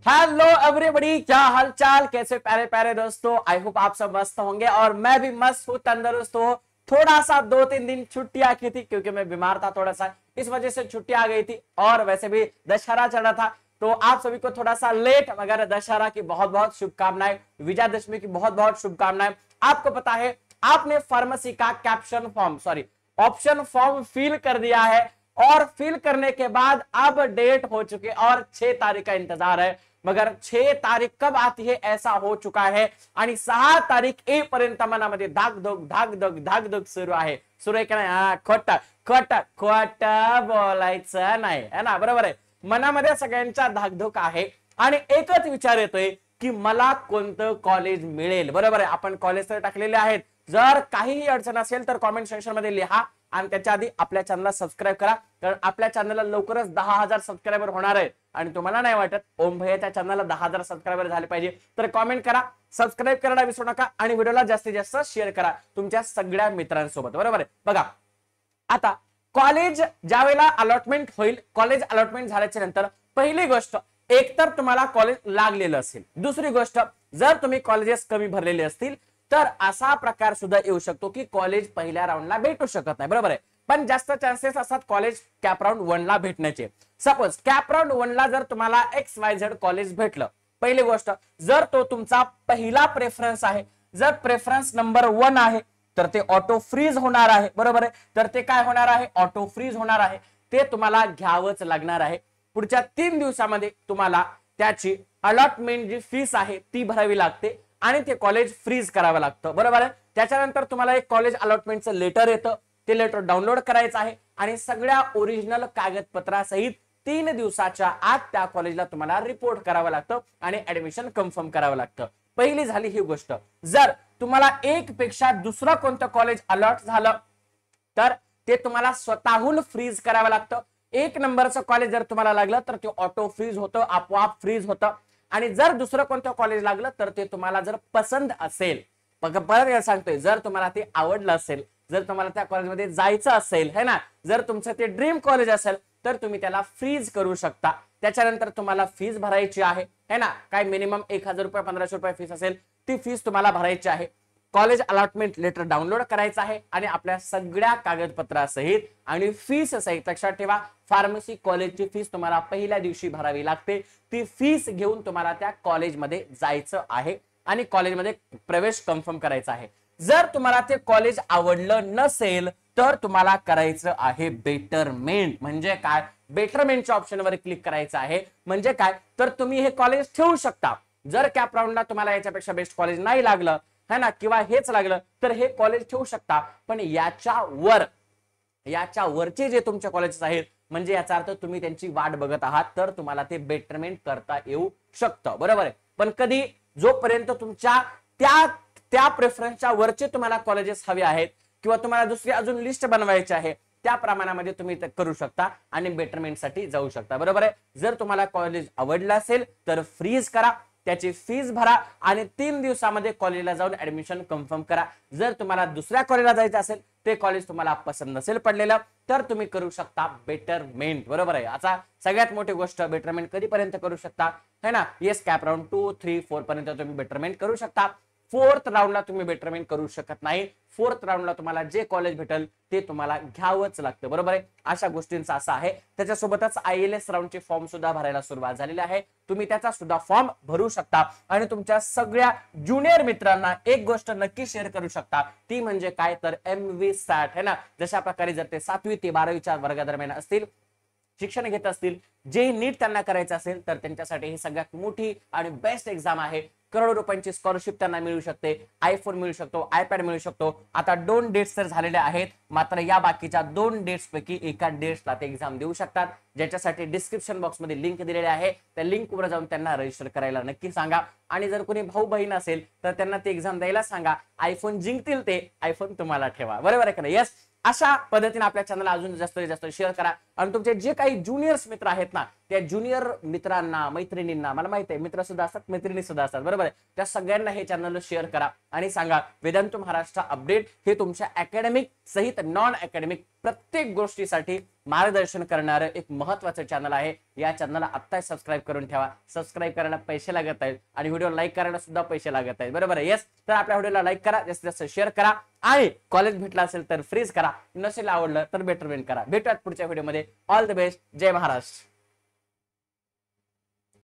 Hello everybody, क्या हालचाल, कैसे प्यारे प्यारे दोस्तों। आई होप आप सब मस्त होंगे और मैं भी मस्त हूँ, तंदुरुस्त हूँ। थोड़ा सा 2-3 दिन छुट्टियां की थी क्योंकि मैं बीमार था थोड़ा सा, इस वजह से छुट्टी आ गई थी। और वैसे भी दशहरा चल रहा था तो आप सभी को थोड़ा सा लेट मगर दशहरा की बहुत बहुत शुभकामनाएं, विजयादशमी की बहुत बहुत शुभकामनाएं। आपको पता है आपने फार्मेसी का ऑप्शन फॉर्म फिल कर दिया है और फिल करने के बाद अब डेट हो चुकी है और 6 तारीख का इंतजार है। मगर 6 तारीख कब आती है ऐसा हो चुका है आणि 6 तारीख येईपर्यंत मनामध्ये धाकधूक सुरू आहे का नाही? खोट बोलायचं नाही, है ना? बरोबर आहे, मनामध्ये सगळ्यांच्या धाकधूक आहे आणि एकच विचार येतोय की मला कोणतं कॉलेज मिळेल। बरोबर आहे, आपण कॉलेज तर टाकलेले आहेत। जर काहीही अडचण असेल तर कॉमेंट सेक्शन मध्ये लिहा आणि त्याच्या आधी आपल्या चॅनलला सबस्क्राईब करा, कारण आपल्या चॅनलला लवकरच 10,000 सबस्क्रायबर होणार आहे। आणि तुम्हाला नाही वाटत ओम भैयाच्या चॅनलला 10,000 सबस्क्रायबर झाले पाहिजे तर कॉमेंट करा, सबस्क्राईब करायला विसरू नका आणि व्हिडिओला जास्तीत जास्त शेअर करा तुमच्या सगळ्या मित्रांसोबत। बरोबर आहे, बघा आता कॉलेज ज्यावेळेला अलॉटमेंट होईल, कॉलेज अलॉटमेंट झाल्याच्या नंतर पहिली गोष्ट एक तर तुम्हाला कॉलेज लागलेलं असेल, दुसरी गोष्ट जर तुम्ही कॉलेजेस कमी भरलेले असतील तर असा प्रकार सुद्धा येऊ शकतो की कॉलेज पहिल्या राऊंडला भेटू शकत नाही। बरोबर आहे, पण जास्त चान्सेस असतात कॉलेज कॅप राऊंड 1 ला भेटण्याचे। सपोज कॅप राऊंड 1 ला जर तुम्हाला XYZ कॉलेज भेटलं, पहिली गोष्ट जर तो तुमचा पहिला प्रेफरन्स आहे, जर प्रेफरन्स नंबर 1 आहे तर ते ऑटो फ्रीज होणार आहे। बरोबर आहे, तर ते काय होणार आहे? ऑटो फ्रीज होणार आहे, ते तुम्हाला घ्यावंच लागणार आहे। पुढच्या 3 दिवसामध्ये तुम्हाला त्याची अलॉटमेंट जी फीस आहे ती भरावी लागते आणि ते कॉलेज फ्रीज करावं लागतं। बरोबर आहे, त्याच्यानंतर तुम्हाला एक कॉलेज अलॉटमेंटचं लेटर येतं, ते लेटर डाउनलोड करायचं आहे आणि सगळ्या ओरिजिनल कागदपत्रासहित 3 दिवसाच्या आत त्या कॉलेजला तुम्हाला रिपोर्ट करावं लागतं आणि ऍडमिशन कन्फर्म करावं लागतं। पहिली झाली ही गोष्ट। जर तुम्हाला एक पेक्षा दुसरं कोणतं कॉलेज अलॉट झालं तर ते तुम्हाला स्वतःहून फ्रीज करावं लागतं। 1 नंबरचं कॉलेज जर तुम्हाला लागलं तर ते ऑटो फ्रीज होतं, आपोआप फ्रीज होतं। आणि जर दुसरं कोणतं कॉलेज लागलं तर ते तुम्हाला जर पसंत असेल, परत सांगतोय, जर तुम्हाला ते आवडलं असेल, जर तुम्हाला त्या कॉलेजमध्ये जायचं असेल, है ना, जर तुमचं ते ड्रीम कॉलेज असेल तर तुम्ही त्याला फ्रीज करू शकता। त्याच्यानंतर तुम्हाला फीस भरायची आहे, है ना, काय मिनिमम 1,000 रुपये 1,500 रुपये फीस असेल ती फीस तुम्हाला भरायची आहे। कॉलेज अलॉटमेंट लेटर डाउनलोड करायचं आहे आणि आपल्या सगळ्या कागदपत्रासहित आणि फीस सहित, लक्षात ठेवा फार्मसी कॉलेजची फीस तुम्हाला पहिल्या दिवशी भरावी लागते। ती फीस घेऊन तुम्हाला त्या कॉलेजमध्ये जायचं आहे आणि कॉलेजमध्ये प्रवेश कन्फर्म करायचा आहे। जर तुम्हाला ते कॉलेज आवडलं नसेल तर तुम्हाला करायचं आहे बेटरमेंट। म्हणजे काय? बेटरमेंटच्या ऑप्शनवर क्लिक करायचं आहे। म्हणजे काय तर तुम्ही हे कॉलेज ठेवू शकता। जर कॅप राऊंडला तुम्हाला याच्यापेक्षा बेस्ट कॉलेज नाही लागलं, है ना, किंवा हेच लागलं तर हे कॉलेज ठेवू शकता। पण याच्या वरचे जे तुमच्या कॉलेजेस आहेत, म्हणजे याचा अर्थ तुम्ही त्यांची वाट बघत आहात, तर तुम्हाला ते बेटरमेंट करता येऊ शकतं। बरोबर आहे, पण कधी? जोपर्यंत तुमच्या त्या प्रेफरन्सच्या वरचे तुम्हाला कॉलेजेस हवे आहेत किंवा तुम्हाला दुसरी अजून लिस्ट बनवायची आहे, त्या प्रमाणामध्ये तुम्ही ते करू शकता आणि बेटरमेंट साठी जाऊ शकता। बरोबर आहे, जर तुम्हाला कॉलेज आवडलं असेल तर फ्रीज करा, त्याची फीस भरा आणि 3 दिवसामध्ये कॉलेजला जाऊन ऍडमिशन कन्फर्म करा। जर तुम्हाला दुसऱ्या कॉलेजला जायचं असेल, ते कॉलेज तुम्हाला पसंत नसेल पडलेलं, तर तुम्ही करू शकता बेटरमेंट। बरोबर आहे, आता सगळ्यात मोठी गोष्ट, बेटरमेंट कधीपर्यंत करू शकता, है ना? येस, कॅप राऊंड 2, 3, 4 पर्यंत तुम्ही बेटरमेंट करू शकता। 4th राऊंडला तुम्ही बेटरमेंट करू शकत नाही। 4th राऊंडला तुम्हाला जे कॉलेज भेटेल ते तुम्हाला घ्यावंच लागतं। बरोबर आहे, अशा गोष्टींचा असं आहे। त्याच्यासोबतच ILS राऊंडचे फॉर्म सुद्धा भरायला सुरुवात झालेली आहे, तुम्ही त्याचा सुद्धा फॉर्म भरू शकता आणि तुमच्या सगळ्या ज्युनियर मित्रांना एक गोष्ट नक्की शेअर करू शकता, ती म्हणजे काय तर MVSAT, है ना। जशा प्रकारे जर ते 7वी ते 12वीच्या वर्गादरम्यान असतील, शिक्षण घेत असतील, जे नीट त्यांना करायचं असेल तर त्यांच्यासाठी ही सगळ्यात मोठी आणि बेस्ट एक्झाम आहे। करोडो रुपयांची स्कॉलरशिप त्यांना मिळू शकते, आयफोन मिळू शकतो, आयपॅड मिळू शकतो। आता 2 डेट्स तर झालेल्या आहेत, मात्र या बाकीच्या 2 डेट्स पैकी एका डेट्सला ते एक्झाम देऊ शकतात, ज्याच्यासाठी डिस्क्रिप्शन बॉक्स मध्ये लिंक दिलेली आहे। त्या लिंक वर जाऊन त्यांना रजिस्टर करायला नक्की सांगा आणि जर कोणी भाऊ बहीण असेल तर त्यांना ते एक्झाम द्यायला सांगा। आयफोन जिंकतील ते, आयफोन तुम्हाला ठेवा। बरोबर आहे का नाही? यस, अशा पद्धतीने आपल्या चॅनलला अजून जास्त शेअर करा आणि तुमचे जे काही ज्युनियर्स मित्र आहेत ना त्या ज्युनियर मित्रांना मैत्रिणींना, मला माहिती आहे मित्र सुद्धा असतात मैत्रिणी सुद्धा असतात बरोबर आहे, त्या सगळ्यांना हे चॅनल शेअर करा आणि सांगा वेदांत महाराष्ट्र अपडेट हे तुमच्या अकॅडमिक सहित नॉन अकॅडमिक प्रत्येक गोष्टीसाठी मार्गदर्शन करणारं एक महत्वाचं चॅनल आहे. या चॅनलला आत्ताच सबस्क्राईब करून ठेवा. सबस्क्राईब करायला पैसे लागत आहेत आणि व्हिडिओ लाईक करायला सुद्धा पैसे लागत आहेत बरोबर आहे. येस, तर आपल्या व्हिडिओला लाईक करा, जास्तीत जास्त शेअर करा आणि कॉलेज भेटला असेल तर फ्रीज करा, नसेल आवडलं तर बेटरमेंट करा. भेटूयात पुढच्या व्हिडिओमध्ये. All the best. जय महाराष्ट्र.